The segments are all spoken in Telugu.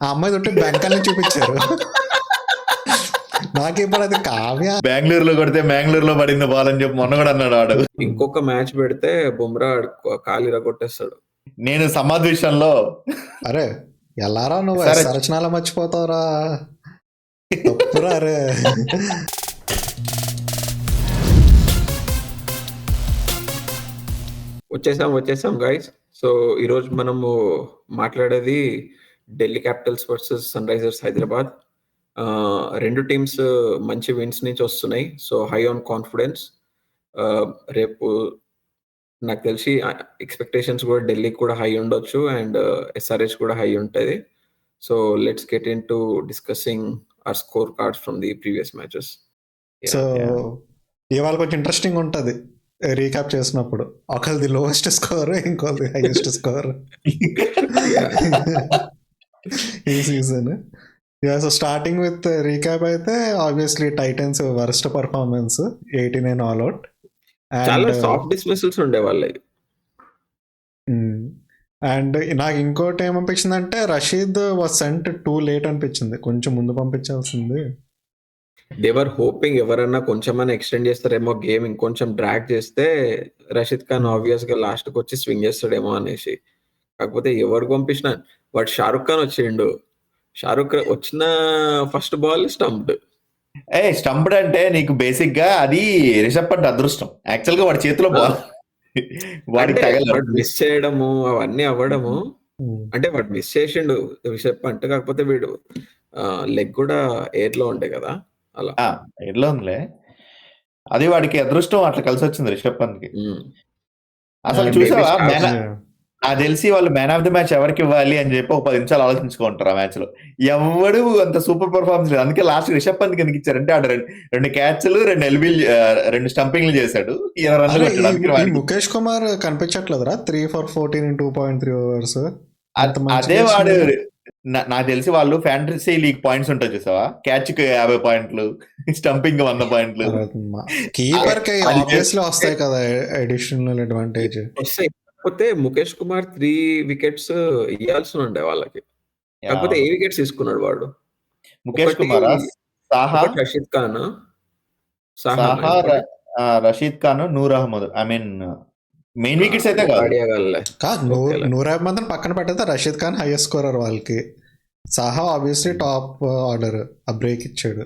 ఆ అమ్మాయి ఉంటే బెంకాల్ని చూపించారు. నాకు ఇప్పుడు అది కావ్య. బెంగళూరులో కొడితే మ్యాంగ్లూరులో పడింది బాల్ అని చెప్పి మొన్న కూడా అన్నాడు ఆడు. ఇంకొక మ్యాచ్ పెడితే బుమ్రా కాలు ఇరగొట్టేస్తాడు. నేను సమాధ్ విషయంలో అరే ఎలారా నువ్వు సరే. సరచనాల మర్చిపోతావురా, తప్పురా రే. వచ్చేసాం గైస్. సో ఈరోజు మనము మాట్లాడేది Delhi Capitals versus Sunrisers Hyderabad. రెండు టీమ్స్ మంచి విన్స్ నుంచి వస్తున్నాయి. So high on confidence. రేపు నాకు తెలిసి ఎక్స్పెక్టేషన్స్ కూడా ఢిల్లీకి కూడా హై ఉండొచ్చు అండ్ ఎస్ఆర్హెచ్ కూడా హై ఉంటుంది. So let's get into discussing our score cards from the previous matches. So ఇవాళ కొంచెం ఇంట్రెస్టింగ్ ఉంటుంది రీక్యాప్ చేసినప్పుడు. ఒకరిది లోయెస్ట్ స్కోర్, ఇంకోది హైయెస్ట్ స్కోర్ ఈ season. So starting with recap అయితే obviously Titans worst performance, 89 all out. చాలా సాఫ్ట్ డిస్మిసల్స్ ఉండే వాళ్ళకి. అండ్ నాకు ఇంకోటి ఏమనిపించింది అంటే Rashid was sent too late అనిపించింది, కొంచెం ముందు పంపించాల్సింది. దేవర్ హోపింగ్ ఎవరన్నా కొంచెమన్నా ఎక్స్టెండ్ చేస్తారేమో గేమ్, ఇంకొంచెం డ్రాగ్ చేస్తే రషీద్ ఖాన్ ఆబ్వియస్ గా లాస్ట్ కి వచ్చి స్వింగ్ చేస్తాడేమో అనేసి. కాకపోతే ఎవరు పంపించిన వాడు షారుఖ్ ఖాన్ వచ్చిండు. షారుఖ్ వచ్చిన ఫస్ట్ బాల్ స్టంప్డ్. స్టంప్డ్ అంటే నీకు బేసిక్ గా అది రిషబ్ పంట్ అదృష్టం. యాక్చువల్ గా వాడి చేతిలో బాల్ వాడికి మిస్ చేయడము అవన్నీ అవ్వడము. అంటే వాడు మిస్ చేసిండు రిషబ్ పంట్, కాకపోతే వీడు లెగ్ కూడా ఎయిర్ లో ఉండే కదా, అలా ఎట్లా ఉందిలే. అది వాడికి అదృష్టం అట్లా కలిసి వచ్చింది రిషబ్ పంత్ కి. అసలు చూసావా, నాకు తెలిసి వాళ్ళు మ్యాన్ ఆఫ్ ది మ్యాచ్ ఎవరికి ఇవ్వాలి అని చెప్పి ఒక 10 నిమిషాలు ఆలోచించుకుంటారు ఆ మ్యాచ్ లో. ఎవడు అంత సూపర్ పర్ఫార్మెన్స్ లేదు. అందుకే లాస్ట్ రిషబ్ పంత్ కి ఎందుకు ఇచ్చారంటే ఆడు 2 క్యాచ్లు 2 ఎల్బీలు 2 స్టంపింగ్లు చేశాడు, 20 రన్లు కొట్టాడు. Mukesh Kumar కనిపించట్లేదురా 3 for 14 in 2.3 overs. అదే వాడు నాకు తెలిసి వాళ్ళు ఫ్యాంటసీ లీగ్ పాయింట్స్ ఉంటాయి చూసావా, క్యాచ్ కి 50 పాయింట్లు, స్టంపింగ్ 100 పాయింట్లు. కీపర్ కి ఆబ్వియస్లీ వస్తాయి కదా అడిషనల్ అడ్వాంటేజ్. కాకపోతే ముఖేష్ కుమార్ 3 వికెట్స్ ఇవ్వాల్సి ఉండే వాళ్ళకి, కాకపోతే ఏ వికెట్స్ తీసుకున్నాడు వాడు? Mukesh Kumar, Saha, Rashid Khan, Rashid Khan, Noor Ahmad. I mean main wickets అయితే నూర్ అహ్మద్ పక్కన పెట్టితే రషీద్ ఖాన్ హైయెస్ట్ స్కోరర్ వాళ్ళకి. సాహా ఆబ్వియస్లీ టాప్ ఆర్డర్, ఆ బ్రేక్ ఇచ్చాడు.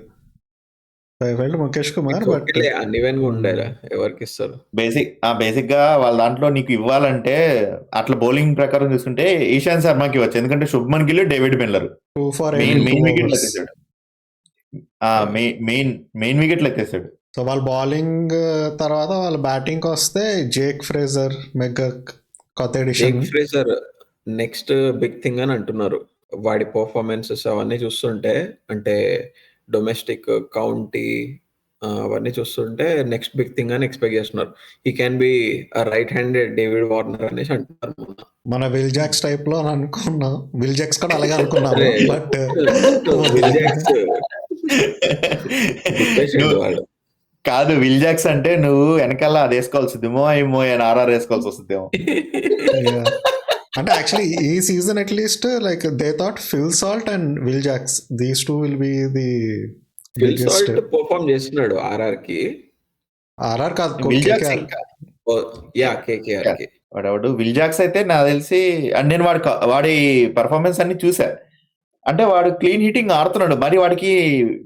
ముఖేష్ కుమార్ ఎవరికి ఇస్తారు? బేసిక్ గా వాళ్ళ దాంట్లో నీకు ఇవ్వాలంటే అట్లా బౌలింగ్ ప్రకారం చూసుకుంటే ఈశాంత్ శర్మకి ఇవ్వచ్చు, ఎందుకంటే Shubman Gill, David Miller main వికెట్లు ఎత్తేసాడు. మెయిన్ వికెట్లు ఎత్తేసాడు. సో వాళ్ళ బౌలింగ్ తర్వాత వాళ్ళ బ్యాటింగ్ వస్తే జేక్ ఫ్రేజర్, మెగ్గక్, కొత్త edition. Jake Fraser next big thing అని అంటున్నారు. వాడి పర్ఫార్మెన్సెస్ అవన్నీ చూస్తుంటే, అంటే డొమెస్టిక్, కౌంటీ అవన్నీ చూస్తుంటే నెక్స్ట్ బిగ్ థింగ్ అని ఎక్స్పెక్ట్ చేస్తున్నారు. He can be right handed David Warner అనేసి అంటున్నారు. మన విల్ జాక్స్ టైప్ లో అనుకున్నాం, విల్ జాక్స్ కూడా అలాగే అనుకున్నాం. బట్ కాదు, విల్ జాక్స్ అంటే నువ్వు వెనకాల అది వేసుకోవాల్సిందేమో, ఏమో ఆర్ఆర్ వేసుకోవాల్సి వస్తుందేమో. అంటే యాక్చువల్లీ ఈ season at least like they thought Phil Salt and Will Jacks, these two will be the biggest. Perform చేస్తున్నాడు ఆర్ఆర్ కి. ఆర్ఆర్ కాదు, వాడు విల్ జాక్స్ అయితే నాకు తెలిసి, అండ్ నేను వాడి పర్ఫార్మెన్స్ అన్ని చూసా. అంటే వాడు క్లీన్ హిట్టింగ్ ఆడుతున్నాడు. మరి వాడికి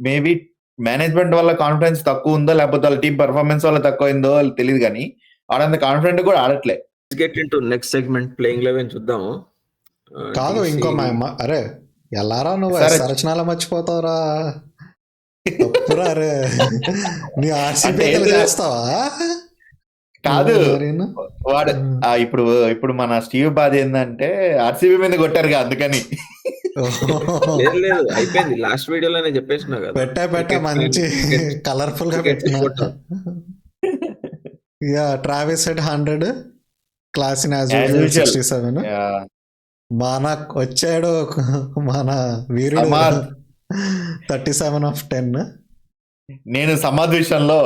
మేబీ మేనేజ్మెంట్ వల్ల కాన్ఫిడెన్స్ తక్కువ ఉందో, లేకపోతే వాళ్ళ టీం పర్ఫార్మెన్స్ వల్ల తక్కువ అయిందో తెలియదు, కానీ వాడంత కాన్ఫిడెంట్ కూడా ఆడట్లే. Get into next segment, playing 11 చూద్దాము. కాదు ఇంకో అరే ఎలారా నువ్వు సరచనాల మర్చిపోతావురా, తప్పురా రే. నీ ఆర్సీబీ చేస్తావా? కాదు వాడు ఇప్పుడు మన స్టీవ్ బాధ ఏంటంటే ఆర్సీబీ మీద కొట్టారు కదా, అందుకని. లేదు అయిపోయింది, లాస్ట్ వీడియోలోనే చెప్పేసినా కదా. పెట్టా మంచి కలర్ఫుల్ గా పెట్టినా. Travis head 100, class in as usual 67. మన వచ్చాడు మన వీరుడు 37 of 10. నేను సమాధ్ విషయంలో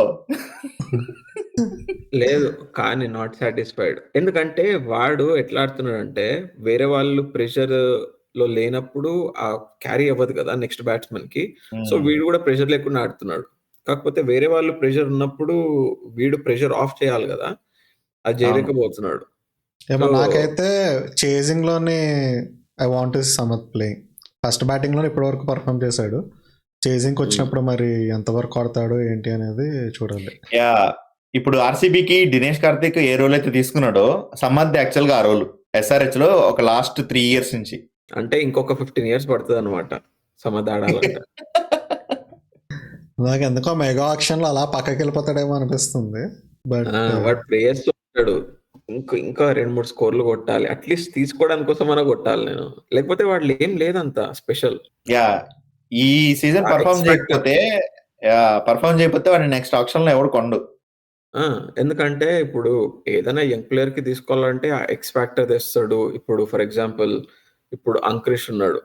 లేదు, కానీ నాట్ సాటిస్ఫైడ్. ఎందుకంటే వాడు ఎట్లా ఆడుతున్నాడు అంటే, వేరే వాళ్ళు ప్రెషర్ లో లేనప్పుడు ఆ క్యారీ అవ్వదు కదా నెక్స్ట్ బ్యాట్స్మెన్ కి. సో ఉమ్. వీడు కూడా ప్రెషర్ లేకుండా ఆడుతున్నాడు. కాకపోతే వేరే వాళ్ళు ప్రెషర్ ఉన్నప్పుడు వీడు ప్రెషర్ ఆఫ్ చేయాలి కదా, అది అవును. చేయలేకపోతున్నాడు. ఏమో సో నాకైతే చేజింగ్ లోనే I want Samad playing. First batting లో ఇప్పటి వరకు పర్ఫామ్ చేశాడు. చేజింగ్ వచ్చినప్పుడు మరి ఎంతవరకు ఆడతాడు ఏంటి అనేది చూడాలి. యా ఇప్పుడు ఆర్సీబీకి దినేష్ కార్తిక్ ఏ రోల్ అయితే తీసుకున్నాడో సమ్మత్ యాక్చువల్ గా ఆ రోల్ ఎస్ఆర్హెచ్ లో ఒక లాస్ట్ 3 years నుంచి. అంటే ఇంకొక 15 years పడుతుంది అనమాట సమద్ ఆడాలంటే. నాకు ఎందుకో మెగా ఆక్షన్ లో అలా పక్కకి వెళ్ళిపోతాడేమో అనిపిస్తుంది. బట్ వాడు ప్లేయర్స్ ఉంటాడు, ఇంకా 2-3 స్కోర్లు కొట్టాలి, అట్లీస్ట్ తీసుకోవడానికి కోసం అన్నా కొట్టాలి నేను, లేకపోతే వాళ్ళు ఏం లేదంత స్పెషల్. యా ఈ సీజన్ పర్ఫామ్ చేయకపోతే వాడిని నెక్స్ట్ ఆప్షన్ లో ఎవడు కొండు. ఎందుకంటే ఇప్పుడు ఏదైనా యంగ్ ప్లేయర్ కి తీసుకోవాలంటే ఆ ఎక్స్ ఫ్యాక్టర్ తెస్తాడు. ఇప్పుడు ఫర్ ఎగ్జాంపుల్ ఇప్పుడు అంక్రిష్ ఉన్నాడు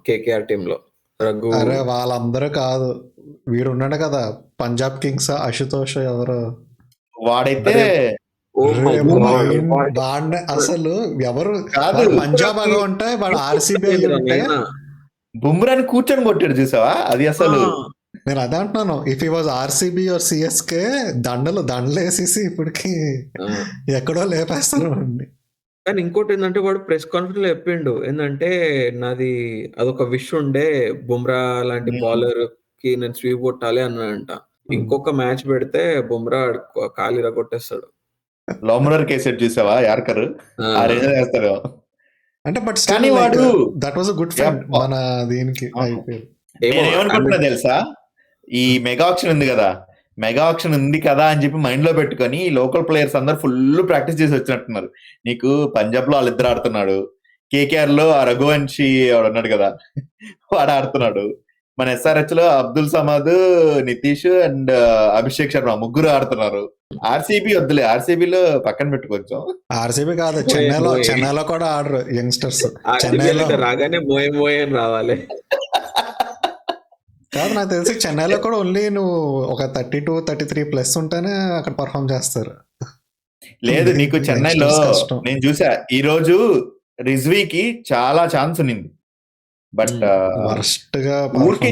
కేకేఆర్ టీమ్ లో, రఘు. అరే వాళ్ళందరూ కాదు, వీడు ఉన్నాడు కదా పంజాబ్ కింగ్స్ అశుతోష్ ఎవరు వాడైతే వాడిని అసలు ఎవరు కాదు, పంజాబ్ అలా ఉంటే వాడు ఆర్సీబీ ఉంటే బుమ్రాని కూర్చొని కొట్టాడు చూసావా, అది అసలు నేను అదే అంటున్నాను. ఇఫ్ ఈ వాజ్ ఆర్సీబీ ఆర్ సిఎస్కే దండలు వేసేసి ఇప్పటికి ఎక్కడో లేపేస్తారు అండి. కానీ ఇంకోటి ఏంటంటే వాడు ప్రెస్ కాన్ఫరెన్స్ లో చెప్పిండు ఏంటంటే నాది అదొక విష్ ఉండే, బుమ్రా లాంటి బౌలర్ కి నేను స్వీప్ కొట్టాలి అన్నాడంట. ఇంకొక మ్యాచ్ పెడితే బుమ్రా కాలు ఇరగొట్టేస్తాడు. లోమరర్ కేసెట్ చూసావా యార్కర్ ఆ రేంజ్ చేస్తాడు. అంటే బట్ కానీ వాడు that was a good friend మన దీనికి అయిపోయింది. ఏమనుకుంటున్నా తెలుసా, ఈ మెగా ఆక్షన్ ఉంది కదా, మెగా ఆక్షన్ ఉంది కదా అని చెప్పి మైండ్ లో పెట్టుకొని లోకల్ ప్లేయర్స్ అందరు ఫుల్ ప్రాక్టీస్ చేసి వచ్చినట్టున్నారు. నీకు పంజాబ్ లో వాళ్ళిద్దరు ఆడుతున్నాడు, కేకేఆర్ లో ఆ రఘువంశీ వాడు ఉన్నాడు కదా వాడు ఆడుతున్నాడు, మన ఎస్ఆర్హెచ్ లో అబ్దుల్ సమద్, నితీష్ అండ్ అభిషేక్ శర్మ ముగ్గురు ఆడుతున్నారు. ఆర్సీబీ వద్దులే, ఆర్సీబీలో పక్కన పెట్టుకోవచ్చు. ఆర్సీబీ కాదు, చెన్నైలో కూడా ఆడరు యంగ్స్టర్స్. చెన్నైలో రాగానే మోయే అని రావాలి కాదు, నాకు తెలిసి చెన్నైలో కూడా ఓన్లీ నువ్వు ఒక 32-33 ఉంటేనే అక్కడ పర్ఫామ్ చేస్తారు. లేదు, నీకు చెన్నైలో నేను చూసా ఈ రోజు రిజ్వీకి చాలా ఛాన్స్ ఉన్నింది, బట్ వర్స్ట్ గా ఊరికే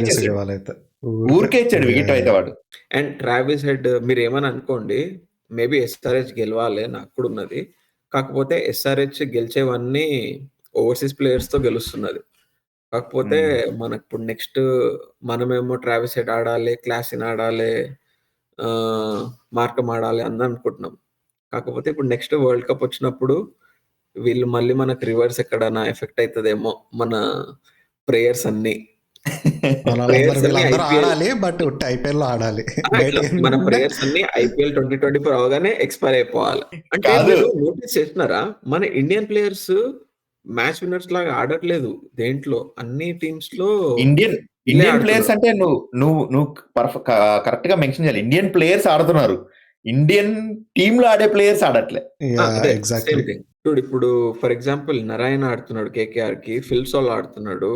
ఇచ్చాడు వికెట్ అయితే వాడు. అండ్ ట్రావిస్ హెడ్ మీరు ఏమని అనుకోండి, మేబీ ఎస్ఆర్హెచ్ గెలవాలి నాకు కూడా ఉన్నది, కాకపోతే ఎస్ఆర్హెచ్ గెలిచేవన్నీ ఓవర్సీస్ ప్లేయర్స్ తో గెలుస్తున్నది. కాకపోతే మనకు ఇప్పుడు నెక్స్ట్ మనమేమో ట్రావిస్ హెడ్ ఆడాలి, క్లాసిన్ ఆడాలి, మార్కమ్ ఆడాలి అని అనుకుంటున్నాం. కాకపోతే ఇప్పుడు నెక్స్ట్ వరల్డ్ కప్ వచ్చినప్పుడు వీళ్ళు మళ్ళీ మనకు రివర్స్ ఎక్కడైనా ఎఫెక్ట్ అవుతుందేమో, మన ప్లేయర్స్ అన్ని మన ప్లేయర్స్ అన్ని ఐపీఎల్ 2024 అవగానే ఎక్స్పైర్ అయిపోవాలి. అంటే నోటీస్ చేస్తున్నారా, మన ఇండియన్ ప్లేయర్స్ మ్యాచ్ విన్నర్స్ లాగా ఆడట్లేదు దేంట్లో, అన్ని టీమ్స్ లో ఇండియన్ ప్లేయర్స్ అంటే నువ్వు కరెక్ట్ గా మెన్షన్ చేయాలి. ఇండియన్ ప్లేయర్స్ ఆడుతున్నారు, ఇండియన్ టీమ్ లో ఆడే ప్లేయర్స్ ఆడట్లే. చూడు ఇప్పుడు ఫర్ ఎగ్జాంపుల్ నారాయణ ఆడుతున్నాడు కేకేఆర్ కి, ఫిల్సోల్ ఆడుతున్నాడు,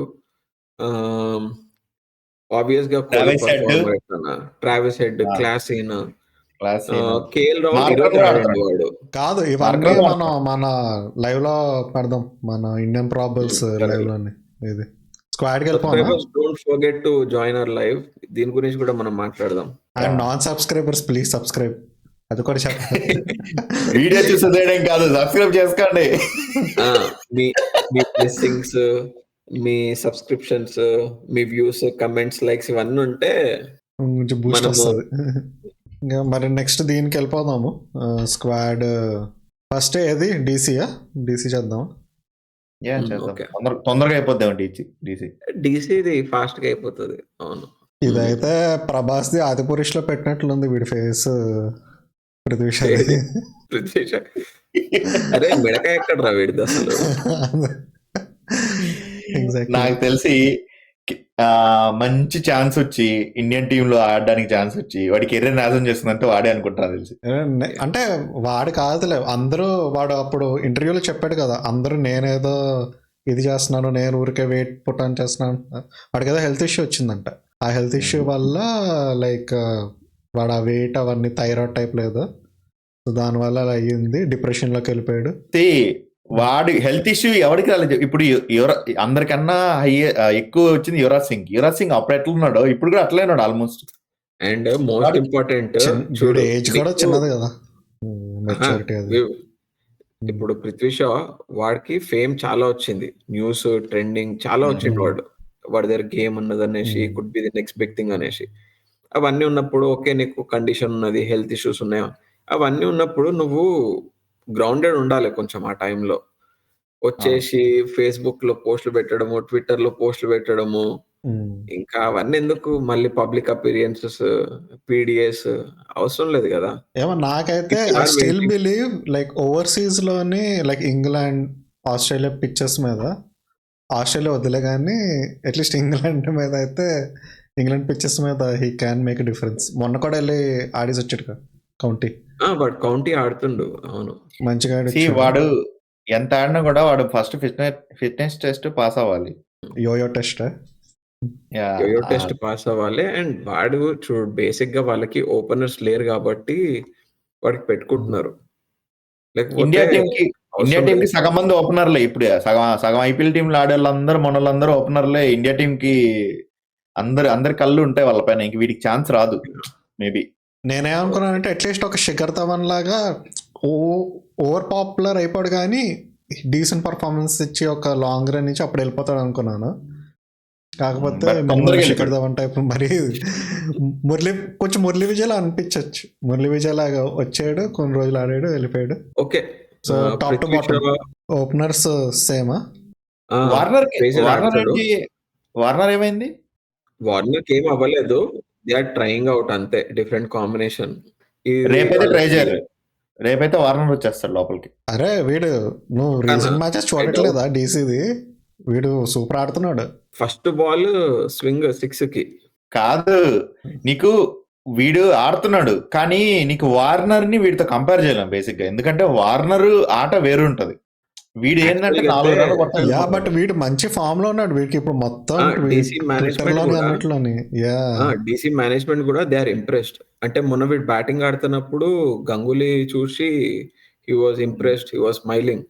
ఆబ్వియస్ గా Travis head, Klaasen, KL Rahul కాదు. ఇవన్నీ మనం మన లైవ్ లో పెడదాం, మన ఇండియన్ ప్రాబల్స్ లైవ్ లోనే. ఇది స్క్వాడ్ కి don't forget to join our live, దీని గురించి కూడా మనం మాట్లాడదాం. And non subscribers please subscribe, అది కూడా చెప్పండి. వీడియో చూసేదేం కాదు, సబ్స్క్రైబ్ చేసుకోండి. మీ బ్లెస్సింగ్స్, మీ సబ్స్క్రిప్షన్స్, మీ వ్యూస్, కమెంట్స్, లైక్స్ ఇవన్నీ ఉంటే బూస్ట్ వస్తుంది. ఇంకా మరి నెక్స్ట్ దీనికి వెళ్ళిపోదాము. స్క్వాడ్ ఫస్ట్ ఏది డీసీయా? డీసీ చేద్దాం. తొందరగా అయిపోద్దాం. డీసీ ఫాస్ట్ గా అయిపోతుంది. అవును, ఇదైతే ప్రభాస్ ది ఆదిపురుష్ లో పెట్టినట్లుంది వీడి ఫేస్. పృథ్వీ అరే మిడకాయ ఎక్కడ రా వీడిది అసలు. నాకు తెలిసి మంచి ఛాన్స్ వచ్చి ఇండియన్ టీమ్ లో ఆడడానికి ఛాన్స్ వచ్చి వాడికి కెరీర్ నాశనం చేస్తుందంటే వాడే అనుకుంటా తెలిసి. అంటే వాడు కాదులే, అందరూ వాడు అప్పుడు ఇంటర్వ్యూలో చెప్పాడు కదా, అందరూ నేనేదో ఇది చేస్తున్నాను, నేను ఊరికే వెయిట్ పుట్ ఆన్ చేస్తున్నాను. వాడికి ఏదో హెల్త్ ఇష్యూ వచ్చిందంట, ఆ హెల్త్ ఇష్యూ వల్ల లైక్ వాడు ఆ వెయిట్ అవన్నీ థైరాయిడ్ టైప్ లేదు, సో దానివల్ల అలా అయ్యింది, డిప్రెషన్లోకి వెళ్ళిపోయాడు. వాడి హెల్త్ ఇష్యూ ఎవరికి రాలేదు. ఇప్పుడు అందరికన్నా ఎక్కువ వచ్చింది యువరాజ్ సింగ్ అప్పుడు ఎట్లా ఉన్నాడు, ఇప్పుడు కూడా అట్లే ఉన్నాడు ఆల్మోస్ట్. అండ్ మోస్ట్ ఇంపార్టెంట్ చూడు ఏజ్ కూడా చిన్నది కదా మెచ్యూరిటీ అది. ఇప్పుడు పృథ్వీ షా వాడికి ఫేమ్ చాలా వచ్చింది, న్యూస్ ట్రెండింగ్ చాలా వచ్చింది. వాడి దగ్గర గేమ్ ఉన్నది అనేసి, could be the next big thing అనేసి. అవన్నీ ఉన్నప్పుడు ఓకే, నీకు కండిషన్ ఉన్నది, హెల్త్ ఇష్యూస్ ఉన్నాయి, అవన్నీ ఉన్నప్పుడు నువ్వు గ్రౌండెడ్ ఉండాలి కొంచెం ఆ టైంలో. వచ్చేసి ఫేస్బుక్ లో పోస్టులు పెట్టడము, ట్విట్టర్ లో పోస్టులు పెట్టడము, ఇంకా అవన్నీ ఎందుకు, మళ్ళీ పబ్లిక్ అపీరియన్సెస్, పీడిఎస్ అవసరం లేదు కదా. ఏమో నాకైతే I still believe like overseas లోని లైక్ ఇంగ్లాండ్ ఆస్ట్రేలియా పిక్చర్స్ మీద, ఆస్ట్రేలియా వదిలే కానీ అట్లీస్ట్ ఇంగ్లాండ్ మీద అయితే, ఇంగ్లాండ్ పిక్చర్స్ మీద హీ క్యాన్ మేక్ డిఫరెన్స్. మొన్న కూడా వెళ్ళి ఆడేసి వచ్చాడు కౌంటీ. బట్ కౌంటీ ఆడుతుండు, అవును మంచిగా వాడు ఎంత ఆడినా కూడా వాడు ఫస్ట్ ఫిట్నెస్ టెస్ట్ పాస్ అవ్వాలి. యోయో టెస్ట్ పాస్ అవ్వాలి. అండ్ వాడు చూడు, బేసిక్ గా వాళ్ళకి ఓపెనర్స్ లేరు కాబట్టి వాడికి పెట్టుకుంటున్నారు. ఇండియా టీమ్ కి సగం మంది ఓపెనర్లే. ఇప్పుడు సగం ఐపీఎల్ టీంలో ఆడే వాళ్ళందరూ మనోళ్ళందరూ ఓపెనర్లే. ఇండియా టీమ్ కి అందరి కళ్ళు ఉంటాయి వాళ్ళ పైన, ఇంక వీడికి ఛాన్స్ రాదు మేబీ. నేనేమనుకున్నానంటే అట్లీస్ట్ ఒక శిఖర్ ధవన్ లాగా ఓవర్ పాపులర్ అయిపోడు కానీ డీసెంట్ పర్ఫార్మెన్స్ ఇచ్చి ఒక లాంగ్ రన్ నుంచి అప్పుడు వెళ్ళిపోతాడు అనుకున్నాను. కాకపోతే శిఖర్ ధవన్ టైప్ మరి కొంచెం మురళీ విజయ్ అనిపించచ్చు. మురళీ విజయ్ లాగా వచ్చాడు, కొన్ని రోజులు ఆడాడు, వెళ్ళిపోయాడు. Okay, so top to bottom openers సేమా. వార్నర్ ఏమైంది? వార్నర్ ఏం అవ్వలేదు, దే ఆర్ ట్రైయింగ్ అవుట్ అంతే, డిఫరెంట్ కాంబినేషన్. రేపైతే ట్రై చేయరు, రేపైతే వార్నర్ వచ్చేస్తాడు లోపలికి. అరే వీడు నువ్వు రీసెంట్ మ్యాచెస్ చూడట్లేదా డీసీది? వీడు సూపర్ ఆడుతున్నాడు. ఫస్ట్ బాల్ స్వింగ్ 6 కి కాదు, నీకు వీడు ఆడుతున్నాడు కానీ నీకు వార్నర్ ని వీడితో కంపేర్ చేయలేం బేసిక్ గా, ఎందుకంటే వార్నర్ ఆట వేరు ఉంటది. వీడు ఏంటంటే 4 రన్లు కొట్టాలి. బట్ వీడు మంచి ఫామ్ లో ఉన్నాడు. వీడికి ఇప్పుడు మొత్తం డీసీ మేనేజ్మెంట్ కూడా దే ఆర్ ఇంప్రెస్డ్. అంటే మొన్న వీడు బ్యాటింగ్ ఆడుతున్నప్పుడు గంగూలీ చూసి he was impressed, he was smiling.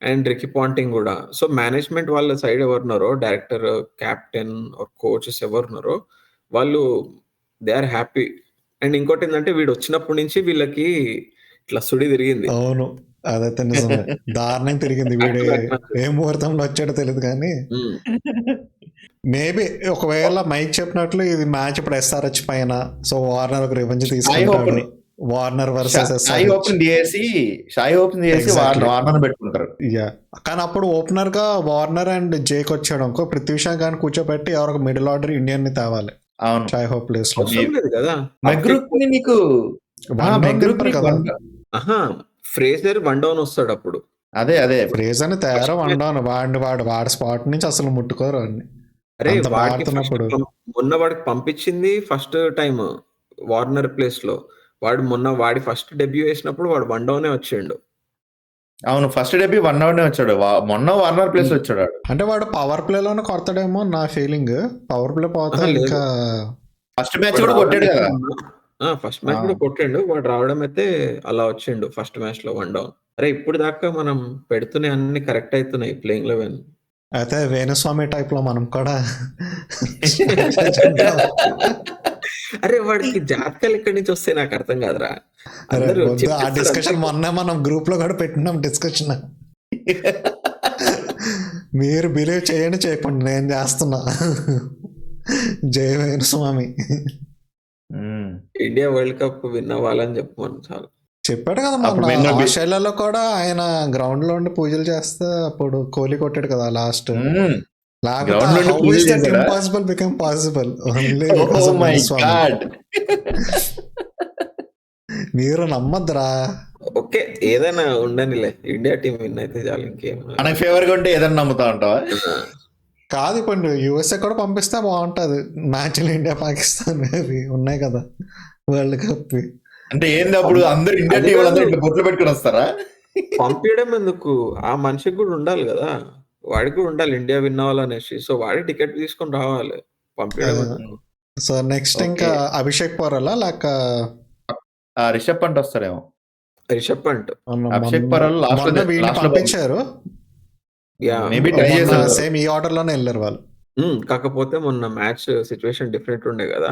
And Ricky Ponting కూడా. సో మేనేజ్మెంట్ వాళ్ళ సైడ్ ఎవరున్నారో, డైరెక్టర్, కెప్టెన్, కోచెస్ ఎవరున్నారో వాళ్ళు దే ఆర్ హ్యాపీ. అండ్ ఇంకోటి ఏంటంటే వీడు వచ్చినప్పటి నుంచి వీళ్ళకి ఇట్లా సుడి తిరిగింది. అవును, అదైతే నిజమే. దారుణం తిరిగింది. వీడు ఏ ముహూర్తంలో వచ్చాడో తెలియదు కానీ మేబీ ఒకవేళ మైక్ చెప్పినట్లు ఇది మ్యాచ్ ఇప్పుడు ఎస్ఆర్హెచ్ పైన, సో వార్నర్ ఒక రివెంజ్ తీసుకుంటాడు. వార్నర్ వర్సెస్ కానీ అప్పుడు ఓపెనర్ గా వార్నర్ అండ్ జేక్ వచ్చాడు అనుకో, పృథ్వీ షా గాని కూర్చోబెట్టి ఎవరొక మిడిల్ ఆర్డర్ ఇండియన్ ని తేవాలి షాయ్ హోప్ ప్లేస్ లో. ఫ్రేజర్ 1 డౌన్ వస్తాడు అప్పుడు. అదే ఫ్రేజర్ ని తయారు 1 డౌన్, వాడి స్పాట్ నుంచి అసలు ముట్టుకోరు అన్ని. అరే మొన్న వాడికి పంపించింది ఫస్ట్ టైం వార్నర్ ప్లేస్ లో. వాడి ఫస్ట్ డెబ్యూ వేసినప్పుడు వాడు 1 డౌనే వచ్చిండు. అవును, ఫస్ట్ డెబ్యూ 1 డౌనే వచ్చాడు. మొన్న వార్నర్ ప్లేస్ వచ్చాడు. అంటే వాడు పవర్ ప్లే లోనే కొడతాడేమో నా ఫీలింగ్. పవర్ ప్లే పోతా ఇంకా ఫస్ట్ మ్యాచ్ కూడా కొట్టాడు కదా. ఫస్ట్ మ్యాచ్ కూడా కొట్టాడు. వాడు రావడం అయితే అలా వచ్చిండు ఫస్ట్ మ్యాచ్ లో 1 డౌన్. అరే ఇప్పుడు దాకా మనం పెడుతున్నాయి అన్ని కరెక్ట్ అవుతున్నాయి ప్లేయింగ్ 11. అయితే వేణుస్వామి టైప్ లో మనం కూడా అరే వాడికి జాతకాలు ఎక్కడి నుంచి వస్తాయి నాకు అర్థం కాదురా. ఆ డిస్కషన్ మొన్న మనం గ్రూప్ లో కూడా పెట్టినాం డిస్కషన్. మీరు బిలీవ్ చేయండి చేయకండి, నేను చేస్తున్నా. జై Venu Swamy. India world cup win అవ్వాలని చెప్పమని చాలు చెప్పాడు కదా మన ఆస్ట్రేలియాలో కూడా. ఆయన గ్రౌండ్ లో ఉండి పూజలు చేస్తే అప్పుడు కోహ్లీ కొట్టాడు కదా last. Impossible become possible only మీరు నమ్మద్దురా. ఓకే ఏదైనా ఉండనిలే, ఇండియా టీం విన్ అయితే చాలు. ఇంకేం మనకి ఫేవర్ గా ఉంటే ఏదైనా నమ్ముతా ఉంటావా? కాదు, ఇప్పుడు యూఎస్ఏ కూడా పంపిస్తే బాగుంటది. మ్యాచ్లు ఇండియా పాకిస్తాన్ అవి ఉన్నాయి కదా వరల్డ్ కప్. అంటే ఏంది అప్పుడు అందరు ఇండియా టీం వాళ్ళందరూ ఇట్లా బొట్లు పెట్టుకుని వస్తారా? పంపించడం ఎందుకు, ఆ మనిషికి కూడా ఉండాలి కదా, వాడికి కూడా ఉండాలి ఇండియా విన్ అవ్వాలనేసి. సో వాడి టికెట్ తీసుకొని రావాలి, పంపించడం. సో నెక్స్ట్ ఇంకా అభిషేక్ పోరాలా లేక రిషబ్ పంట్ వస్తారేమో. రిషబ్ పంట్. అభిషేక్ పర్వాలు లాస్ట్ మొన్న వీడిని లాస్ట్ లో పంపించారు. యా మేబీ ట్రై మొన్న చేశారు. సేమ్ ఈ ఆర్డర్ లోనే వెళ్ళారు వాళ్ళు. కాకపోతే మొన్న మ్యాచ్ సిచ్యువేషన్ డిఫరెంట్ ఉండే కదా,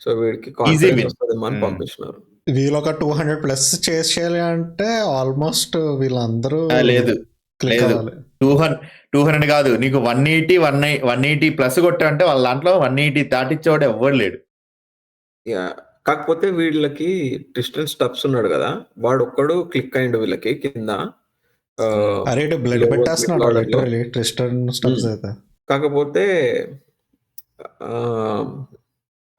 సో వీడికి Easy కాన్ఫిడెన్స్ win. వస్తుందేమో అని పంపించినారు. వీళ్ళు ఒక 200+ చేసి చేయాలి అంటే ఆల్మోస్ట్ వీళ్ళందరూ లేదు క్లిక్ లేదు. అవ్వాలి. 200 కాదు, నీకు 180 180 ప్లస్ కొట్టావంటే వాళ్ళ దాంట్లో 180 దాటిచ్చేవాడు ఎవ్వడు లేడు. యా కాకపోతే వీళ్ళకి ట్రిస్టన్ స్టబ్స్ ఉన్నాడు కదా, వాడు ఒక్కడు క్లిక్ అయిండు వీళ్ళకి కింద. అరే బ్లడ్ lower పెట్టేస్తున్నాడు mid order లో. లిటరలీ ట్రిస్టన్ స్టబ్స్ అయితే. కాకపోతే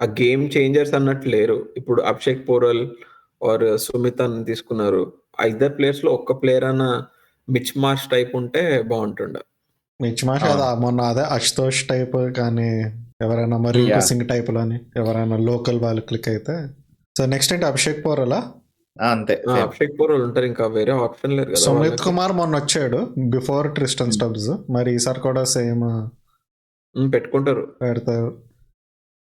ఆ గేమ్ చేంజర్స్ అన్నట్టు లేరు. ఇప్పుడు అభిషేక్ పోరల్ ఆర్ సుమిత్ అని తీసుకున్నారు. ఆ ఇద్దరు ప్లేయర్స్ లో ఒక్క ప్లేయర్ అన్న మిచ్ మార్ష్ టైప్ ఉంటే బాగుంటుండే. మిచ్ మాష్ కదా మొన్న అదే అశుతోష్ టైప్ కానీ ఎవరైనా మరి Yeah. సింగ్ టైప్ లోని ఎవరైనా లోకల్ వాళ్ళు క్లిక్ అయితే. సో నెక్స్ట్ ఏంటి అభిషేక్ పోరలా? అంతే అభిషేక్ పోరల్ ఉంటారు, ఇంకా వేరే ఆప్షన్ లేరు కదా సుమిత్ వాళ్ళకి. కుమార్ మొన్న వచ్చాడు బిఫోర్ ట్రిస్టన్ స్టబ్స్. మరి ఈసారి కూడా సేమ్ పెట్టుకుంటారు. పెడతారు.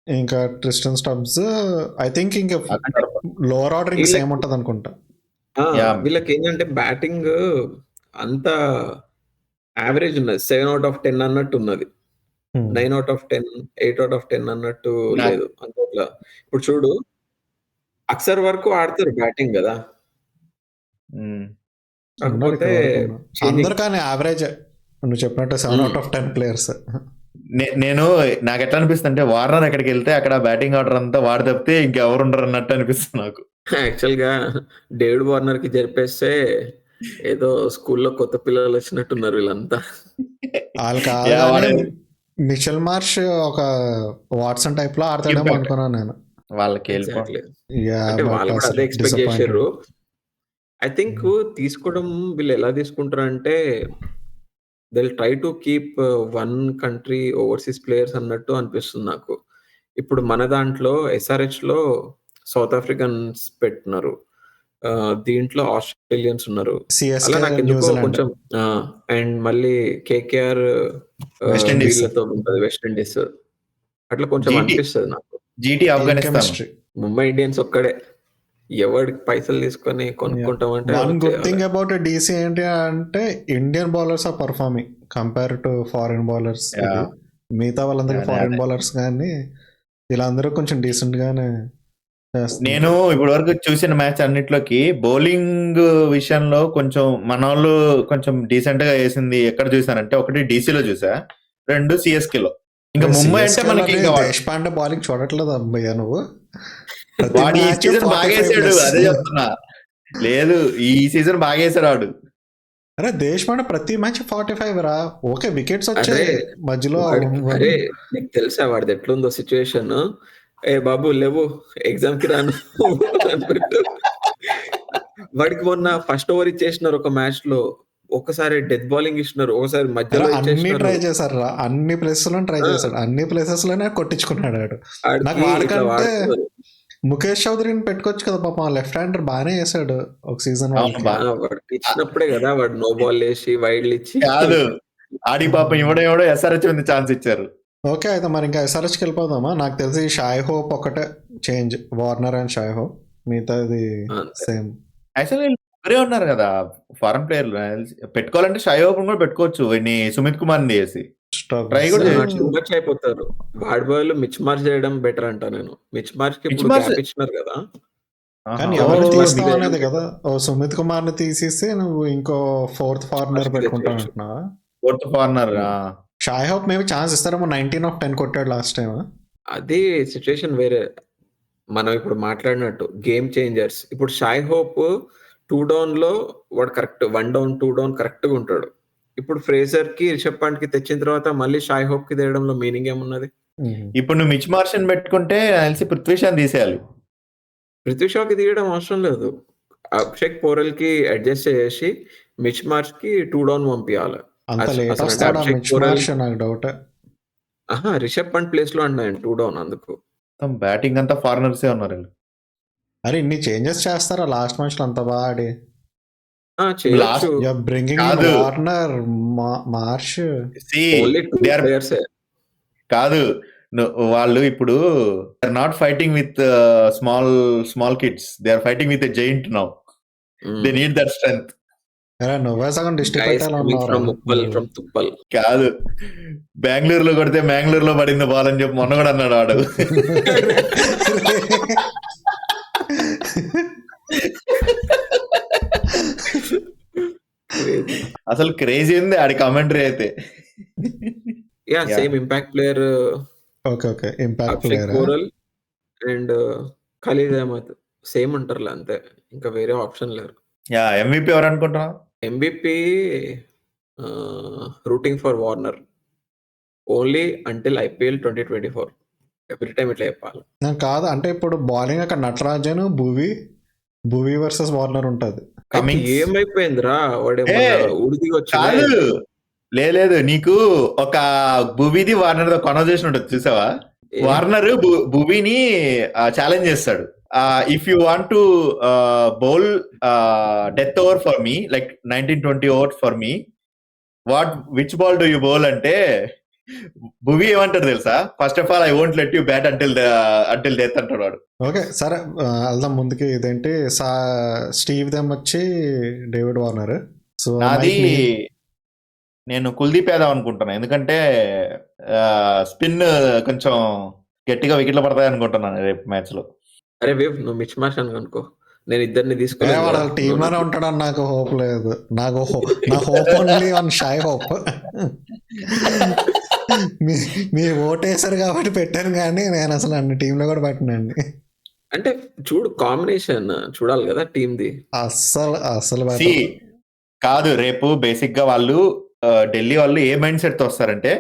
ఇంకా ట్రిస్టన్ స్టబ్స్ ఐ థింక్ ఇంకా అక్కడ లోవర్ ఆర్డర్ ఇంకా వీళ్ళకి- సేమ్ ఉంటుంది అనుకుంటా. Yeah. వీళ్ళకి ఏంటంటే బ్యాటింగ్ అంత యావరేజ్ ఉన్నది. 7/10 అన్నట్టు ఉన్నది. 9/10 8/10 అన్నట్టు నాకు- లేదు అంతట్లా. ఇప్పుడు చూడు అక్సర్ వరకు ఆడతారు బ్యాటింగ్ కదా, ఉమ్. కాకపోతే changing. అందరు కానీ యావరేజ్ నువ్వు చెప్పినట్టు 7/10 ప్లేయర్స్. నేను నాకు ఎట్లా అనిపిస్తుంది అంటే వార్నర్ ఎక్కడికి వెళ్తే అక్కడ బ్యాటింగ్ ఆర్డర్ అంతా వాడు తప్పితే ఇంకెవరు ఉండరు అన్నట్టు అనిపిస్తుంది నాకు. యాక్చువల్ గా డేవిడ్ వార్నర్ కి జరిపేస్తే ఏదో స్కూల్లో కొత్త పిల్లలు వచ్చినట్టున్నారు వీళ్ళంతా. వాళ్ళు Yeah, కాదు వాడు- మిచెల్ మార్ష్ ఒక వాట్సన్ టైప్ లో ఆడతాడేమో Impact. అనుకున్నాను నేను. వాళ్ళకి వెళ్ళిపో Exactly. Yeah, అంటే but వాళ్ళు కూడా అసలు అదే ఎక్స్పెక్ట్ disappointed. చేశారు. ఐ థింక్ తీసుకోవడం వీళ్ళు ఎలా తీసుకుంటారు అంటే they try to keep one country overseas players అన్నట్టు అనిపిస్తుంది నాకు. ఇప్పుడు మన దాంట్లో ఎస్ఆర్హెచ్ లో సౌత్ ఆఫ్రికన్స్ పెట్టినారు, దీంట్లో ఆస్ట్రేలియన్స్ ఉన్నారు. CSK, అలా నాకు ఎందుకో న్యూజిలాండ్. కొంచెం అండ్ మళ్ళీ కేకేఆర్ West Indies. వీళ్ళతో ఉంటుంది, వెస్ట్ ఇండీస్. అట్లా కొంచెం GT. అనిపిస్తుంది నాకు. GT Afghanistan. Chemistry. Mumbai Indians ఒక్కడే ఎవరికి పైసలు తీసుకొని కొనుక్కుంటామంటే వన్ గుడ్ వచ్చేయాలి. థింగ్ అబౌట్ డీసీ ఏంటి అంటే Indian bowlers are performing compare to foreign bowlers. Yeah. మిగతా వాళ్ళందరికీ అదే, ఫారిన్ అదే. బౌలర్స్ కానీ వీళ్ళందరూ కొంచెం డీసెంట్ గానే చేస్తున్నారు. నేను ఇప్పటి వరకు చూసిన మ్యాచ్ అన్నిట్లోకి బౌలింగ్ విషయంలో కొంచెం మన వాళ్ళు కొంచెం డీసెంట్ గా వేసింది ఎక్కడ చూసానంటే, ఒకటి డీసీలో చూసా, 2 సిఎస్కే లో. ఇంకా ముంబై అంటే CSK మనకి లోనే ఇంకా దేశపాండే బౌలింగ్ చూడట్లేదు అబ్బాయ్యా నువ్వు. వాడు ఈ సీజన్ బాగా వేసాడు, అదే చెప్తున్నా. లేదు ఈ సీజన్ బాగా వేసాడు వాడు. అరే దేశపాండే ప్రతి మ్యాచ్ 45 రా. ఓకే వికెట్స్ వచ్చాయి అరే, మధ్యలో. అరే నీకు తెలుసా వాడిది ఎట్లుందో సిచ్యువేషన్? ఏ బాబు లేవు ఎగ్జామ్ కి రాను అన్నట్టు. వాడికి మొన్న ఫస్ట్ ఓవర్ ఇచ్చేసినారు ఒక మ్యాచ్ లో, ఒకసారి డెత్ బౌలింగ్ ఇచ్చినారు, ఒకసారి మధ్యలో అన్ని ఇచ్చేసినారు. ట్రై చేశారు రా, అన్ని ప్లేసెస్ లో ట్రై చేశాడు, అన్ని ప్లేసెస్ లోనే కొట్టించుకున్నాడు వాడు. నాకు వాడికంటే ముఖేష్ చౌదరిని పెట్టుకోవచ్చు కదా పాపం, లెఫ్ట్ హ్యాండర్ బాగానే వేసాడు ఒక సీజన్. అవును, వాడికి ఇచ్చినప్పుడే కదా వాడు నో బాల్ వేసి వైడ్లు ఇచ్చి. కాదు ఆడి పాపం ఎవడో ఎస్ఆర్హెచ్ ఉంది ఛాన్స్ ఇచ్చారు. ఓకే అయితే మరి ఇంకా ఎస్ఆర్హెచ్కి వెళ్ళిపోదామా? నాకు తెలిసి షాయ్ హోప్ ఒకటే చేంజ్, వార్నర్ అండ్ షాయ్ హోప్, మిగతాది సేమ్. యాక్చువల్లీ ముగ్గురే ఉన్నారు కదా ఫారెన్ ప్లేయర్లు. పెట్టుకోవాలంటే షాయ్ ఓపెన్ కూడా పెట్టుకోవచ్చు, వీడిని సుమిత్ కుమార్ చేసి Try కూడా చేయొచ్చు. టూ అయిపోతారు. వాడి బాల్ మిచ్ మార్చ్ చేయడం బెటర్ అంట నేను. మిచ్ మార్చ్ కి ఇప్పుడు Mitch Marsh- gap ఇచ్చినారు కదా. కానీ ఆహా. ఎవరు ఎవరు తీస్తావు తీయలేదు. అనేది కదా. ఓ సుమిత్ కుమార్ ని తీసేసి నువ్వు ఇంకో 4th ఫారినర్ Marsh పెట్టుకుంటావు తెచ్చేయచ్చు. అంటున్నావా? Fourth corner. షాయ్ hope maybe chance ఇస్తారేమో. 19/10 కొట్టాడు లాస్ట్ టైం. అది సిచ్యువేషన్ వేరే. మనం ఇప్పుడు మాట్లాడినట్టు గేమ్ చేంజర్స్. ఇప్పుడు షాయ్ హోప్ 2 డౌన్ లో వాడు కరెక్ట్, 1 డౌన్ 2 డౌన్ కరెక్ట్ గా ఉంటాడు. ఇప్పుడు ఫ్రేజర్ కి రిషబ్ పంట్ కి తెచ్చిన తర్వాత మళ్ళీ షాయ్ హోప్ కి తేయడంలో మీనింగ్ ఏమున్నది? ఇప్పుడు నువ్వు మిచ్ మార్షన్ పెట్టుకుంటే తెలిసి పృథ్వీ షాని తీసేయాలి. పృథ్వీ షా కి తీయడం అవసరం లేదు. అభిషేక్ పోరల్ కి అడ్జస్ట్ చేసి మిచ్ మార్చ్ కి 2 డౌన్ పంపించాలి. అంత అసలు- లేట్ అసలు వస్తాడా అభిషేక్ మిచ్ పోరల్- మార్ష్? నాకు డౌట్. రిషబ్ పంట్ ప్లేస్ లో అన్నాను 2 డౌన్. అందుకు బ్యాటింగ్ అంతా ఫారినర్సే ఉన్నారు వీళ్ళు. అరే ఇన్ని చేంజెస్ చేస్తారా లాస్ట్ మ్యాచ్ లో అంత బాగా ఆడి? చేయొచ్చు. బ్రింగింగ్ కాదు. Warner, Marsh. See, only 2 they are- players. కాదు వాళ్ళు ఇప్పుడు not fighting with small kids, they are fighting with a giant now. They need that strength. నువ్వే సగం డిస్ట్రిక్ట్ ఫ్రమ్ తుప్పల్ కాదు, బెంగళూరులో కొడితే మ్యాంగ్లూరులో పడింది బాల్ అని చెప్పి మొన్న కూడా అన్నాడు వాడు. అసలు క్రేజీ ఉంది ఆడి కామెంటరీ అయితే. Yeah same impact player okay impact Akshay player కోరల్ అండ్ ఖలీద్ అహ్మద్ సేమ్ ఉంటారులే అంతే, ఇంకా వేరే ఆప్షన్ లేరు. యా MVP ఎవరు అనుకుంటున్నావు? MVP rooting for Warner only until IPL 2024. Every time ఇట్లా చెప్పాలి. కాదు అంటే ఇప్పుడు బౌలింగ్ అక్కడ నటరాజన్ భువి వర్సెస్ వార్నర్ ఉంటది. ఏమైపోయిందిరా వాడు ఉడికి కాదు లేదు, నీకు ఒక భువిది వార్నర్ తో కాన్వర్జేషన్ ఉంటుంది చూసావా? వార్నర్ భువిని ఛాలెంజ్ చేస్తాడు, if you want to bowl death over for me like 19-20 over for me, which ball do you bowl అంటే భువి ఏమంటారు తెలుసా? First of all I won't let you bat until death అంటాడు వాడు. ఓకే సరే వెళ్దాం ముందుకి. ఇదేంటి స్టీవ్ దెమ్ వచ్చి డేవిడ్ వార్నర్. సో అది నేను కుల్దీప్ యాదవ్ అనుకుంటున్నాను, ఎందుకంటే స్పిన్ కొంచెం గట్టిగా వికెట్లు పడతాయి అనుకుంటున్నాను రేపు మ్యాచ్ లో. అరే వేవ్ నువ్వు మిచ్ మ్యాచ్ అనుకో, నేను ఇద్దరిని తీసుకున్నా. టీమ్ లోనే ఉంటాడని నాకు హోప్ లేదు. నా hope only on Shai Hope. మీరు ఓటేసారు కాబట్టి పెట్టాను, కానీ నేను అసలు అన్ని టీంలో కూడా పెట్టినండి. అంటే చూడు కాంబినేషన్ చూడాలి కదా టీంది. అస్సలు కాదు, రేపు బేసిక్ గా వాళ్ళు ఢిల్లీ వాళ్ళు ఏ మైండ్ సెట్ తో వస్తారంటే,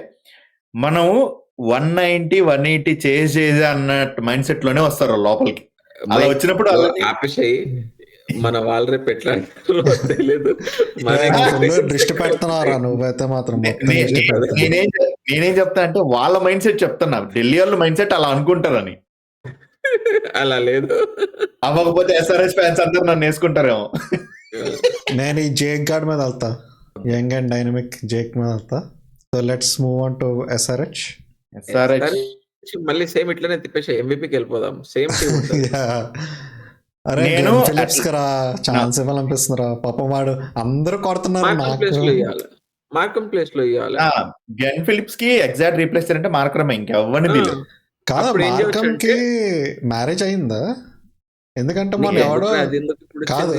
మనం 190-180 చేసే అన్న మైండ్ సెట్ లోనే వస్తారు లోపలికి. అలా వచ్చినప్పుడు ఆపేసాయి మన వాళ్ళు రేపు ఎట్లా తెలియదు. దృష్టి పెడుతున్నారా నువ్వైతే మాత్రం. నేనేం చెప్తా అంటే వాళ్ళ మైండ్ సెట్ చెప్తున్నా, ఢిల్లీ వాళ్ళ మైండ్ సెట్ అలా అనుకుంటారని. అలా లేదు, అవ్వకపోతే SRH ఫ్యాన్స్ అందరూ నన్ను వేసుకుంటారేమో. నేను ఈ జేక్ గార్డ్ మీద వెళ్తా, యంగ్ అండ్ డైనమిక్ జేక్ మీద వెళ్తా. So let's move on to SRH. మళ్ళీ సేమ్ ఇట్లనే తిప్పేసి MVPకి వెళ్ళిపోదాం. Same team. అరే ఫిలిప్స్ రా ఛాన్స్ ఇవ్వాలనిపిస్తున్నారా పాపం, వాడు అందరూ కొడుతున్నారు. మార్కమ్ ప్లేస్ లో ఇవ్వాలి. గ్లెన్ ఫిలిప్స్ కి ఎగ్జాక్ట్ రీప్లేస్ అంటే మార్కరమే, ఇంకెవ్వని తెలియదు. కాదు మార్కమ్ కి మ్యారేజ్ అయిందా? ఎందుకంటే మన ఎవడో కాదు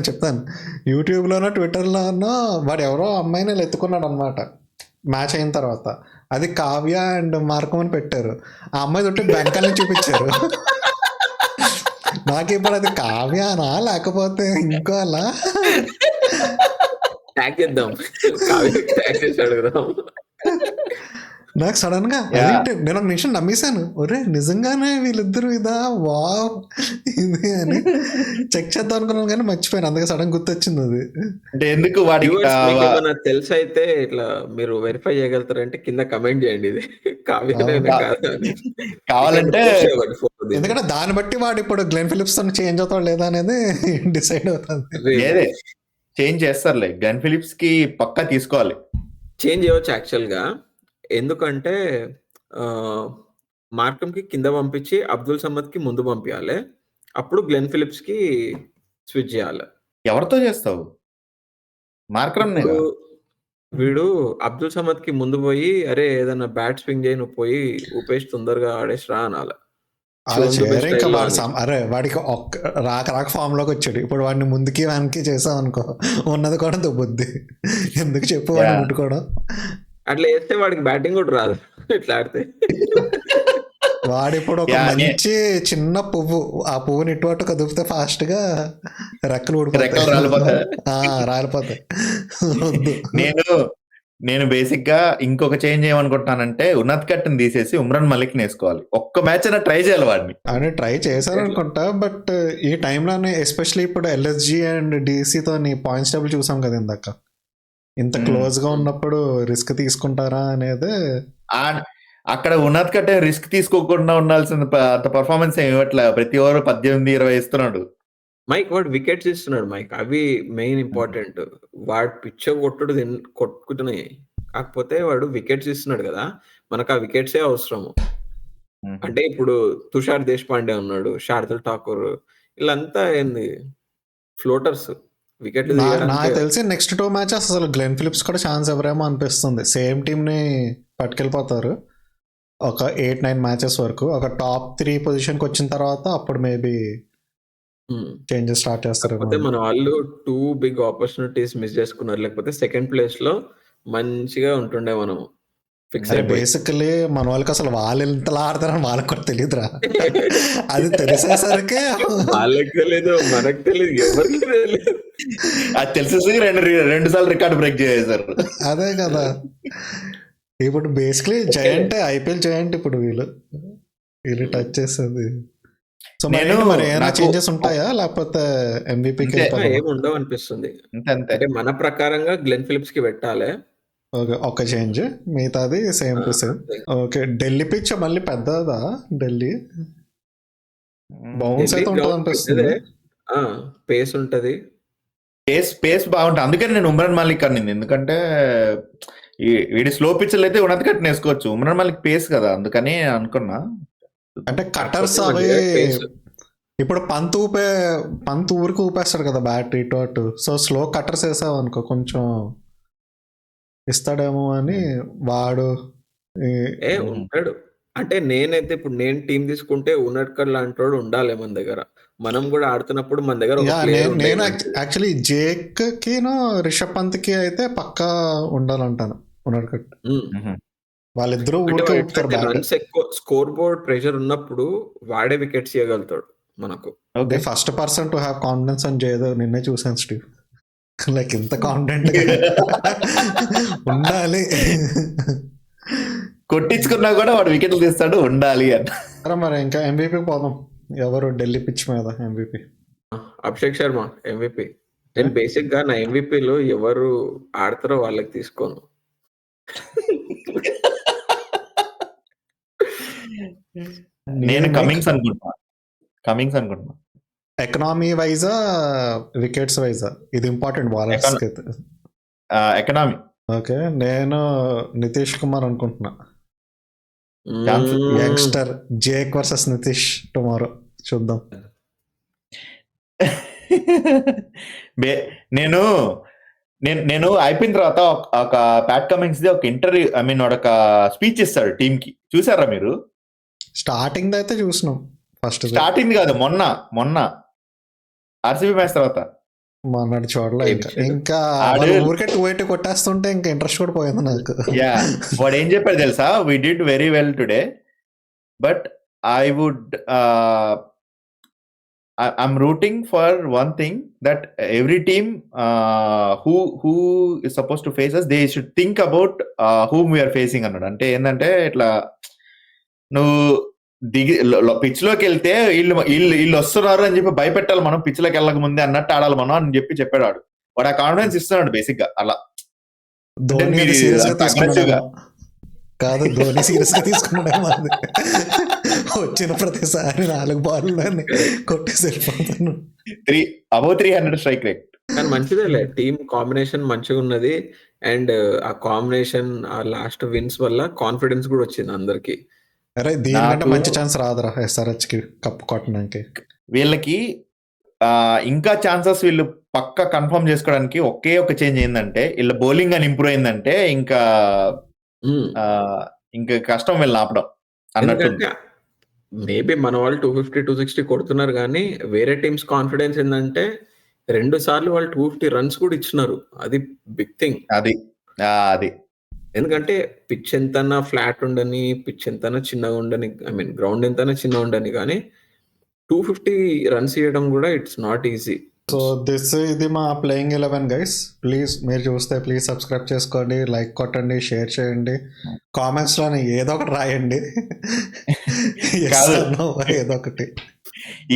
చెప్తాను యూట్యూబ్ లోనో ట్విట్టర్ లోనో వాడు ఎవరో అమ్మాయిని ఎత్తుకున్నాడు అనమాట మ్యాచ్ అయిన తర్వాత. అది కావ్య అండ్ మార్కమ్ అని పెట్టారు. ఆ అమ్మాయి తోటి బెంకాలని చూపించారు. నాకు ఇప్పుడు అది కావ్యానా లేకపోతే ఇంకో అలా నాకు సడన్ గా నేను ఒక నిమిషం నమ్మేశాను, ఒరే నిజంగానే వీళ్ళిద్దరు ఇదా వా ఇది అని చెక్ చేద్దాం అనుకున్నాను కానీ మర్చిపోయాను. అందుకే సడన్ గుర్తొచ్చింది అది. అంటే ఎందుకు తెలుసు అయితే ఇట్లా మీరు వెరిఫై చేయగలుగుతారంటే కింద కమెంట్ చేయండి ఇది కావాలంటే. ఎందుకంటే దాన్ని బట్టి వాడు ఇప్పుడు గ్లెన్ ఫిలిప్స్ తో చేంజ్ అవుతాడు లేదా అనేది డిసైడ్ అవుతుంది. చేంజ్ చేస్తారులే, గ్లెన్ ఫిలిప్స్ కి పక్కా తీసుకోవాలి. చేంజ్ చేయవచ్చు యాక్చువల్ గా, ఎందుకంటే మార్కమ్ కి కింద పంపించి అబ్దుల్ సమద్ కి ముందు పంపించాలి, అప్పుడు గ్లెన్ ఫిలిప్స్ కి స్విచ్ చేయాలి. ఎవరితో చేస్తావు? మార్కరమ్ వీడు అబ్దుల్ సమద్ కి ముందు పోయి అరే ఏదైనా బ్యాట్ స్వింగ్ చేయి, నువ్వు పోయి ఊపేసి తొందరగా ఆడేసి రా అనాలి. అరే వాడికి రాక ఫామ్ లోకి వచ్చాడు, ఇప్పుడు వాడిని ముందుకి వెనక్కి చేసాం అనుకో ఉన్నది కూడా దుబ్బుద్ది. ఎందుకు చెప్పు వాడిని ముట్టుకోవడం. అట్లా చేస్తే వాడికి బ్యాటింగ్ కూడా రాదు ఇట్లా ఆడితే. వాడు ఇప్పుడు ఒక మంచి చిన్న పువ్వు, ఆ పువ్వుని ఇటు కదుపుతే ఫాస్ట్ గా రెక్కలు రాలిపోతాయి. నేను బేసిక్ గా ఇంకొక చేంజ్ ఏమనుకుంటానంటే ఉన్నత్ కట్ని తీసేసి ఉమ్రాన్ మలిక్ వేసుకోవాలి. ఒక్క మ్యాచ్ అయినా ట్రై చేయాలి వాడిని. అని ట్రై చేశారు అనుకుంటా, బట్ ఈ టైంలోనే ఎస్పెషల్లీ ఇప్పుడు LSG అండ్ DC తో పాయింట్స్ టేబుల్ చూసాం కదా ఇందాక, ఇంత క్లోజ్ గా ఉన్నప్పుడు రిస్క్ తీసుకుంటారా అనేది. అక్కడ ఉన్నత్ కట్టే రిస్క్ తీసుకోకుండా ఉండాల్సిన అంత పర్ఫార్మెన్స్ ఏమి ఇవ్వట్లే. ప్రతి ఓవర్ 18-20 ఇస్తున్నాడు. మైక్ వాడు వికెట్స్ ఇస్తున్నాడు మైక్, అవి మెయిన్ ఇంపార్టెంట్. వాడు పిచ్చ కొట్టుకుంటున్నాయి, కాకపోతే వాడు వికెట్స్ ఇస్తున్నాడు కదా, మనకు ఆ వికెట్సే అవసరము. అంటే ఇప్పుడు తుషార్ దేశపాండే ఉన్నాడు, శార్దుల్ ఠాకూర్, వీళ్ళంతా ఏంది ఫ్లోటర్స్ వికెట్లు నాకు తీయడానికి. తెలిసి నెక్స్ట్ 2 మ్యాచెస్ అసలు గ్లెన్ ఫిలిప్స్ కూడా ఛాన్స్ ఎవరేమో అనిపిస్తుంది. సేమ్ టీంని పట్టుకెళ్ళిపోతారు ఒక 8-9 మ్యాచెస్ వరకు. ఒక టాప్ 3 పొజిషన్కి వచ్చిన తర్వాత అప్పుడు మేబీ చేంజెస్ స్టార్ట్ చేస్తారు. కాకపోతే మన వాళ్ళు 2 బిగ్ ఆపర్చునిటీస్ మిస్ చేసుకున్నారు. లేకపోతే సెకండ్ ప్లేస్ లో మంచిగా ఉంటుండే మనము ఫిక్స్ అయిపోయి. బేసికలీ మన వాళ్ళకి అసలు వాళ్ళు ఎంతలా ఆడతారని వాళ్ళకి కూడా తెలియదురా. అది తెలిసేసరికి వాళ్ళకి తెలియదు, మనకు తెలియదు, ఎవరికి తెలియదు. అది తెలిసేసి రెండు సార్లు రికార్డ్ బ్రేక్ చేశారు. అదే కదా. ఇప్పుడు బేసిక్లీ జయంట్, ఐపీఎల్ జయంట్ ఇప్పుడు వీళ్ళు టచ్ చేస్తుంది. సో మరి ఏమైనా చేంజెస్ ఉంటాయా లేకపోతే ఎంవిపికి ఏమి ఉండవు అనిపిస్తుంది. అంతే అంటే మన ప్రకారంగా గ్లెన్ ఫిలిప్స్ కి పెట్టాలి. ఓకే, ఒక చేంజ్, మిగతాది same to same. Okay, Delhi pitch మళ్ళీ పెద్దదా? ఢిల్లీ బౌన్స్ అయితే ఉంటుంది అనిపిస్తుంది. పేస్ ఉంటది, పేస్ బాగుంటుంది. అందుకని నేను ఉమ్రాన్ మాలిక్ అనింది. ఎందుకంటే వీడి స్లో పిచ్లు అయితే ఉన్నది కట్టిన వేసుకోవచ్చు. ఉమ్రాన్ మాలిక్ పేస్ కదా, అందుకని అనుకున్నా. అంటే కట్టర్స్ అవి ఇప్పుడు పంత్ ఊరికి ఊపేస్తాడు కదా బ్యాట్ ఇటు అటు. సో స్లో కట్టర్స్ వేసావు అనుకో కొంచెం ఇస్తాడేమో అని వాడు ఉంటాడు. అంటే నేనైతే ఇప్పుడు నేను టీం తీసుకుంటే ఉన్నట్కర్ లాంటి ఉండాలి మన దగ్గర. మనం కూడా ఆడుతున్నప్పుడు మన దగ్గర నేను యాక్చువల్లీ జేక్ కి రిషబ్ పంత్ కి అయితే పక్కా ఉండాలంటాను ఉన్నట్కట్. వాళ్ళిద్దరూ ఊరికే ఊపుతారు. రన్స్ ఎక్కువ, స్కోర్ బోర్డ్ ప్రెషర్ ఉన్నప్పుడు వాడే వికెట్స్ ఇవ్వగలుగుతాడు మనకు. First person to have confidence అని చేయదు. నిన్నే చూసాను స్టీవ్, లైక్ ఇంత కాన్ఫిడెంట్ ఉండాలి. కొట్టించుకున్నా కూడా వాడు వికెట్లు తీస్తాడు, ఉండాలి అంట. మరి ఇంకా MVP పోదాం. ఎవరు ఢిల్లీ పిచ్ మీద MVP? అభిషేక్ శర్మ MVP. నేను బేసిక్ గా నా ఎంవిపిలో ఎవరు ఆడతారో వాళ్ళకి తీసుకోను. నేను కమింగ్స్ అనుకుంటున్నా. ఎకనామీ వైజా వికెట్స్ వైజా? ఇది ఇంపార్టెంట్ బౌలర్స్ కి. ఎకనామీ. ఓకే, నేను నితీష్ కుమార్ అనుకుంటున్నా. Youngster Jake versus Nitish tomorrow చూద్దాం. నేను అయిపోయిన తర్వాత ఒక ప్యాట్ కమింగ్స్ ది ఒక ఇంటర్వ్యూ, ఒక స్పీచ్ ఇస్తాడు టీమ్ కి. చూసారా మీరు? స్టార్టింగ్ అయితే చూసినాం. ఫస్ట్ స్టార్టింగ్ కాదు, మొన్న ఆర్సీబీ మ్యాచ్ తర్వాత మొన్నటి చూడలే. ఇంకా ఊరికే 280 కొట్టేస్తుంటే ఇంకా ఇంట్రెస్ట్ కూడా పోయింది నాకు. వాడు ఏం చెప్పాడు తెలుసా? We did very well today, but I'm rooting for one thing, that every team who is supposed to face us, they should think about whom we are facing అన్నాడు. అంటే ఏంటంటే ఇట్లా నువ్వు పిచ్ లోకి వెళ్తే వీళ్ళు వస్తున్నారు అని చెప్పి భయపెట్టాలి మనం, పిచ్ లోకి వెళ్ళక ముందే అన్నట్టు ఆడాలి మనం అని చెప్పాడు. వాడు ఆ కాన్ఫిడెన్స్ ఇస్తున్నాడు బేసిక్ గా. అలా కాదు, ధోని సీరియస్ గా తీసుకున్నాడు. వచ్చిన ప్రతిసారి 4 బాల్లోనే కొట్టేసి వెళ్ళిపోతాను. 300 స్ట్రైక్ రేట్. కానీ మంచిదేలే, టీమ్ కాంబినేషన్ మంచిగా ఉన్నది. అండ్ ఆ కాంబినేషన్, ఆ లాస్ట్ విన్స్ వల్ల కాన్ఫిడెన్స్ కూడా వచ్చింది అందరికి. అరే దీనికంటే మంచి ఛాన్స్ రాదురా SRH కి కప్పు కొట్టడానికి. వీళ్ళకి ఇంకా ఛాన్సెస్ వీళ్ళు పక్కా కన్ఫర్మ్ చేసుకోవడానికి ఒకే ఒక చేంజ్ ఏంటంటే, వీళ్ళ బౌలింగ్ అని ఇంప్రూవ్ అయిందంటే ఇంకా కష్టం వీళ్ళని ఆపడం అన్నట్టు. మేబీ మన వాళ్ళు 250-260 కొడుతున్నారు, కానీ వేరే టీమ్స్ కాన్ఫిడెన్స్ ఏంటంటే 2 సార్లు వాళ్ళు 250 రన్స్ కూడా ఇచ్చినారు. అది బిగ్ థింగ్. అది ఎందుకంటే పిచ్ ఎంతనా ఫ్లాట్ ఉండని, పిచ్ ఎంతనా చిన్నగా ఉండని, గ్రౌండ్ ఎంతనా చిన్నగా ఉండని, కానీ 250 రన్స్ ఇవ్వడం కూడా ఇట్స్ నాట్ ఈజీ. సో ఇది మా ప్లేయింగ్ 11 గైస్. ప్లీజ్ మీరు చూస్తే ప్లీజ్ సబ్స్క్రైబ్ చేసుకోండి, లైక్ కొట్టండి, షేర్ చేయండి, కామెంట్స్ లోనే ఏదో ఒకటి రాయండి. ఏదో ఒకటి.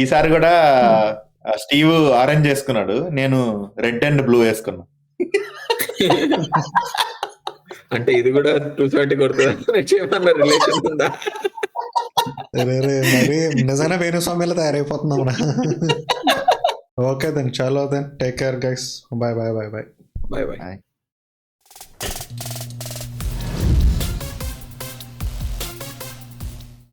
ఈసారి కూడా స్టీవ్ ఆరెంజ్ వేసుకున్నాడు, నేను రెడ్ అండ్ బ్లూ వేసుకున్నా. అంటే ఇది కూడా 270 కొడుతుందా? రిలేషన్ ఉందా? మరి నిజంగా వేణుస్వామిలో తయారైపోతున్నాం. ఓకే దెన్, చలో then, take care guys. Bye.